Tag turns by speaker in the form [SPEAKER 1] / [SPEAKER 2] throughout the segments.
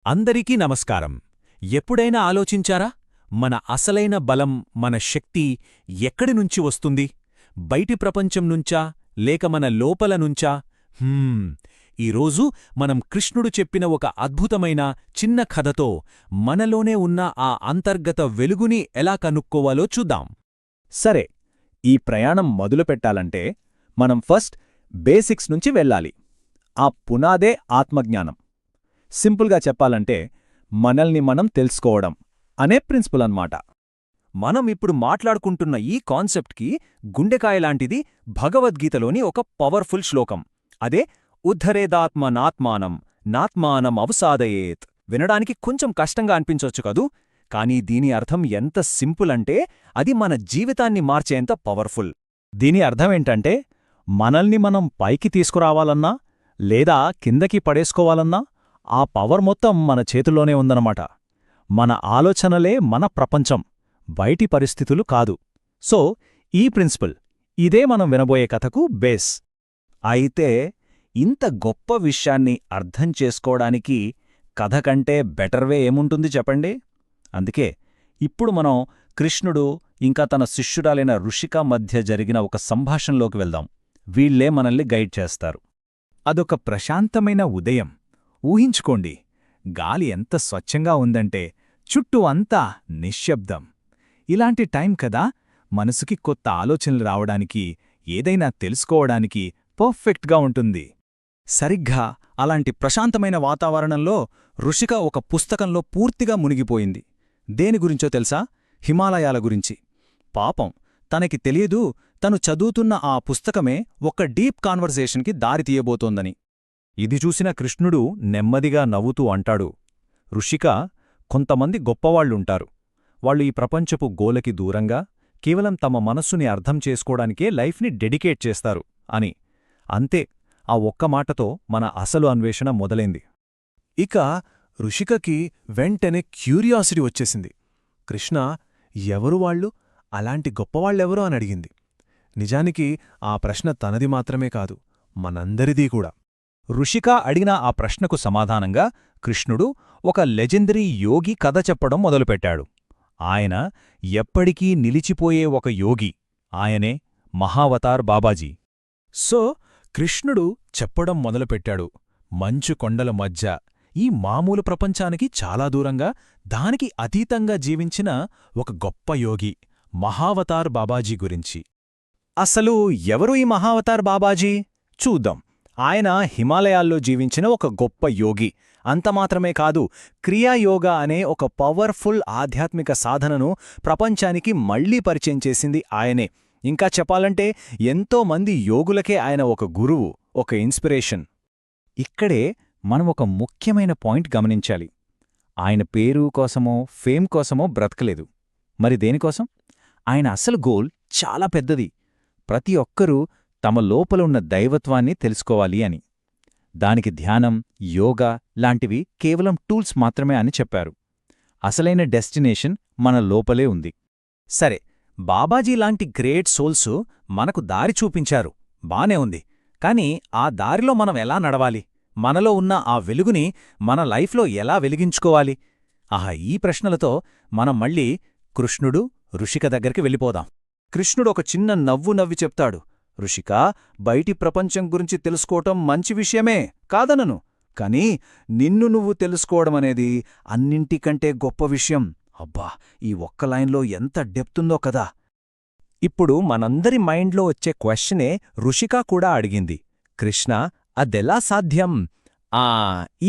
[SPEAKER 1] అందరికీ నమస్కారం. ఎప్పుడైనా ఆలోచించారా? మన అసలైన బలం, మన శక్తి ఎక్కడి నుంచి వస్తుంది? బయటి ప్రపంచం నుంచా, లేక మన లోపల నుంచా? ఈరోజు మనం కృష్ణుడు చెప్పిన ఒక అద్భుతమైన చిన్న కథతో మనలోనే ఉన్న ఆ అంతర్గత వెలుగుని ఎలా కనుక్కోవాలో చూద్దాం.
[SPEAKER 2] సరే, ఈ ప్రయాణం మొదలుపెట్టాలంటే మనం ఫస్ట్ బేసిక్స్ నుంచి వెళ్ళాలి. ఆ పునాదే ఆత్మజ్ఞానం. సింపుల్గా చెప్పాలంటే మనల్ని మనం తెలుసుకోవడం అనే ప్రిన్సిపుల్ అన్నమాట.
[SPEAKER 1] మనం ఇప్పుడు మాట్లాడుకుంటున్న ఈ కాన్సెప్ట్కి గుండెకాయలాంటిది భగవద్గీతలోని ఒక పవర్ఫుల్ శ్లోకం. అదే ఉద్ధరేదాత్మనాత్మానం నాత్మానం అవసాదయేత్. వినడానికి కొంచెం కష్టంగా అనిపించొచ్చు కదూ, కానీ దీని అర్థం ఎంత సింపుల్ అంటే అది మన జీవితాన్ని మార్చేంత పవర్ఫుల్.
[SPEAKER 2] దీని అర్థమేంటంటే మనల్ని మనం పైకి తీసుకురావాలన్నా లేదా కిందకి పడేసుకోవాలన్నా ఆ పవర్ మొత్తం మన చేతుల్లోనే ఉందన్నమాట. మన ఆలోచనలే మన ప్రపంచం, బయటి పరిస్థితులు కాదు. సో ఈ ప్రిన్సిపల్, ఇదే మనం వినబోయే కథకు బేస్.
[SPEAKER 1] అయితే ఇంత గొప్ప విషయాన్ని అర్థం చేసుకోవడానికి కథ కంటే బెటర్ వే ఏముంటుంది చెప్పండి? అందుకే ఇప్పుడు మనం కృష్ణుడు ఇంకా తన శిష్యురాలైన ఋషిక మధ్య జరిగిన ఒక సంభాషణలోకి వెళ్దాం. వీళ్లే మనల్ని గైడ్ చేస్తారు.
[SPEAKER 2] అదొక ప్రశాంతమైన ఉదయం. ఊహించుకోండి, గాలి ఎంత స్వచ్ఛంగా ఉందంటే చుట్టూ అంతా నిశ్శబ్దం. ఇలాంటి టైం కదా మనసుకి కొత్త ఆలోచనలు రావడానికి, ఏదైనా తెలుసుకోవడానికి పర్ఫెక్ట్గా ఉంటుంది.
[SPEAKER 1] సరిగ్గా అలాంటి ప్రశాంతమైన వాతావరణంలో ఋషిక ఒక పుస్తకంలో పూర్తిగా మునిగిపోయింది. దేని గురించో తెలుసా? హిమాలయాల గురించి. పాపం, తనకి తెలియదు తను చదువుతున్న ఆ పుస్తకమే ఒక డీప్ కాన్వర్సేషన్కి దారి తీయబోతోందని. ఇది చూసిన కృష్ణుడు నెమ్మదిగా నవ్వుతూ అంటాడు, ఋషిక, కొంతమంది గొప్పవాళ్లుంటారు. వాళ్ళు ఈ ప్రపంచపు గోలకి దూరంగా కేవలం తమ మనస్సుని అర్థం చేసుకోవడానికే లైఫ్ని డెడికేట్ చేస్తారు అని. అంతే, ఆ ఒక్క మాటతో మన అసలు అన్వేషణ మొదలైంది.
[SPEAKER 3] ఇక ఋషికకి వెంటనే క్యూరియాసిటీ వచ్చేసింది. కృష్ణ, ఎవరు వాళ్ళు? అలాంటి గొప్పవాళ్లెవరో అని అడిగింది. నిజానికి ఆ ప్రశ్న తనది మాత్రమే కాదు, మనందరిదీ కూడా.
[SPEAKER 1] ఋషిక అడిగిన ఆ ప్రశ్నకు సమాధానంగా కృష్ణుడు ఒక లెజెండరీ యోగి కథ చెప్పడం మొదలుపెట్టాడు. ఆయన ఎప్పటికీ నిలిచిపోయే ఒక యోగి. ఆయనే మహావతార్ బాబాజీ.
[SPEAKER 3] సో కృష్ణుడు చెప్పడం మొదలుపెట్టాడు. మంచు కొండల మధ్య, ఈ మామూలు ప్రపంచానికి చాలా దూరంగా, దానికి అతీతంగా జీవించిన ఒక గొప్ప యోగి మహావతార్ బాబాజీ గురించి.
[SPEAKER 2] అసలు ఎవరు ఈ మహావతార్ బాబాజీ? చూద్దాం. ఆయన హిమాలయాల్లో జీవించిన ఒక గొప్ప యోగి. అంతమాత్రమే కాదు, క్రియాయోగా అనే ఒక పవర్ఫుల్ ఆధ్యాత్మిక సాధనను ప్రపంచానికి మళ్లీ పరిచయం చేసింది ఆయనే. ఇంకా చెప్పాలంటే ఎంతోమంది యోగులకే ఆయన ఒక గురువు, ఒక ఇన్స్పిరేషన్. ఇక్కడే మనం ఒక ముఖ్యమైన పాయింట్ గమనించాలి. ఆయన పేరు కోసమో ఫేమ్ కోసమో బ్రతకలేదు. మరి దేనికోసం? ఆయన అసలు గోల్ చాలా పెద్దది. ప్రతి ఒక్కరూ తమ లోపల ఉన్న దైవత్వాన్ని తెలుసుకోవాలి అని. దానికి ధ్యానం, యోగా లాంటివి కేవలం టూల్స్ మాత్రమే అని చెప్పారు. అసలైన డెస్టినేషన్ మన లోపలే ఉంది.
[SPEAKER 1] సరే, బాబాజీ లాంటి గ్రేట్ సోల్స్ మనకు దారి చూపించారు, బానే ఉంది. కాని ఆ దారిలో మనం ఎలా నడవాలి? మనలో ఉన్న ఆ వెలుగుని మన లైఫ్లో ఎలా వెలిగించుకోవాలి? ఆహా, ఈ ప్రశ్నలతో మనం మళ్ళీ కృష్ణుడు, ఋషిక దగ్గరికి వెళ్ళిపోదాం. కృష్ణుడు ఒక చిన్న నవ్వు నవ్వి చెప్తాడు, ఋషికా, బయటి ప్రపంచం గురించి తెలుసుకోవటం మంచి విషయమే, కాదనను. కాని నిన్ను నువ్వు తెలుసుకోవడమనేది అన్నింటికంటే గొప్ప విషయం. అబ్బా, ఈ ఒక్క లైన్లో ఎంత డెప్తుందో కదా. ఇప్పుడు మనందరి మైండ్లో వచ్చే క్వశ్చనే ఋషిక కూడా అడిగింది. కృష్ణ, అదెలా సాధ్యం?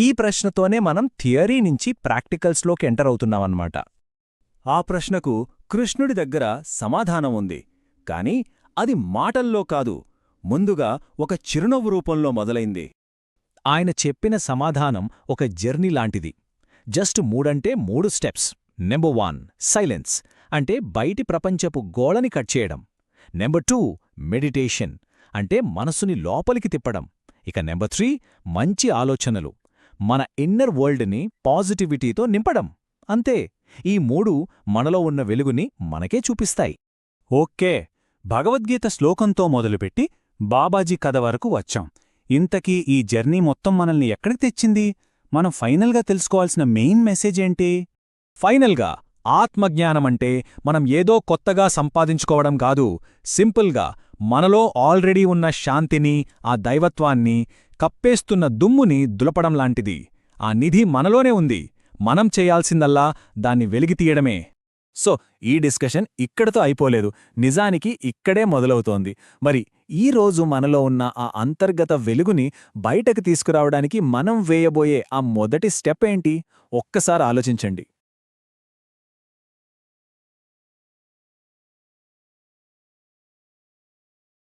[SPEAKER 1] ఈ ప్రశ్నతోనే మనం థియరీ నుంచి ప్రాక్టికల్స్లోకి ఎంటర్ అవుతున్నామన్నమాట. ఆ ప్రశ్నకు కృష్ణుడి దగ్గర సమాధానం ఉంది, కాని అది మాటల్లో కాదు, ముందుగా ఒక చిరునవ్వు రూపంలో మొదలైంది. ఆయన చెప్పిన సమాధానం ఒక జర్నీ లాంటిది. Just 3 steps. నెంబర్ 1 సైలెన్స్, అంటే బయటి ప్రపంచపు గోళని కట్ చేయడం. నెంబర్ 2 మెడిటేషన్, అంటే మనసుని లోపలికి తిప్పడం. ఇక నెంబర్ 3 మంచి ఆలోచనలు, మన ఇన్నర్ వరల్డ్ని పాజిటివిటీతో నింపడం. అంతే, ఈ 3 మనలో ఉన్న వెలుగుని మనకే చూపిస్తాయి. ఓకే, భగవద్గీత శ్లోకంతో మొదలుపెట్టి బాబాజీ కథ వరకు వచ్చాం. ఇంతకీ ఈ జర్నీ మొత్తం మనల్ని ఎక్కడికి తెచ్చింది?
[SPEAKER 2] మనం ఫైనల్గా తెలుసుకోవాల్సిన మెయిన్ మెసేజ్ ఏంటి?
[SPEAKER 3] ఫైనల్గా ఆత్మజ్ఞానమంటే మనం ఏదో కొత్తగా సంపాదించుకోవడం కాదు, సింపుల్గా మనలో ఆల్రెడీ ఉన్న శాంతిని, ఆ దైవత్వాన్ని, కప్పేస్తున్న దుమ్ముని దులపడం లాంటిది. ఆ నిధి మనలోనే ఉంది, మనం చేయాల్సిందల్లా దాన్ని వెలిగితీయడమే.
[SPEAKER 2] సో ఈ డిస్కషన్ ఇక్కడతో అయిపోలేదు, నిజానికి ఇక్కడే మొదలవుతోంది. మరి ఈ రోజు మనలో ఉన్న ఆ అంతర్గత వెలుగుని బయటకు తీసుకురావడానికి మనం వేయబోయే ఆ మొదటి స్టెప్ ఏంటి? ఒక్కసారి ఆలోచించండి.